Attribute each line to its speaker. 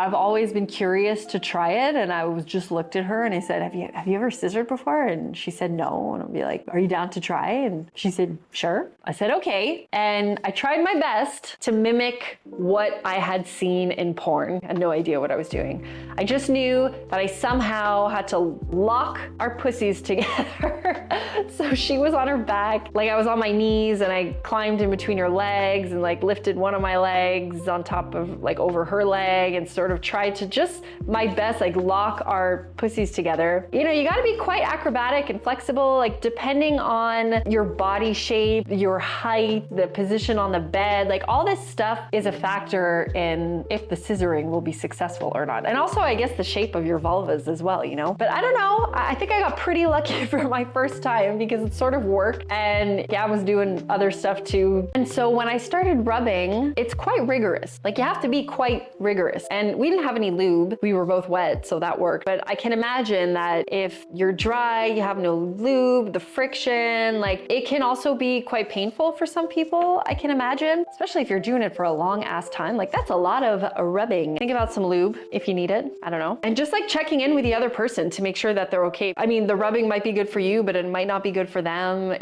Speaker 1: I've always been curious to try it, and I was just looked at her and I said, have you ever scissored before? And she said no. And I'll be like, are you down to try? And she said, sure. I said, okay. And I tried my best to mimic what I had seen in porn. I had no idea what I was doing. I just knew that I somehow had to lock our pussies together. So she was on her back, like I was on my knees, and I climbed in between her legs and like lifted one of my legs on top of like over her leg and sort of tried to just my best like lock our pussies together. You know, you gotta be quite acrobatic and flexible, like depending on your body shape, your height, the position on the bed, like all this stuff is a factor in if the scissoring will be successful or not. And also I guess the shape of your vulvas as well, you know? But I don't know, I think I got pretty lucky for my first time because it sort of worked, and Gab was doing other stuff too. And so when I started rubbing, it's quite rigorous. Like you have to be quite rigorous. And we didn't have any lube. We were both wet, so that worked. But I can imagine that if you're dry, you have no lube, the friction, like it can also be quite painful for some people, I can imagine, especially if you're doing it for a long ass time. Like that's a lot of rubbing. Think about some lube if you need it, I don't know. And just like checking in with the other person to make sure that they're okay. I mean, the rubbing might be good for you, but it might not be good for them.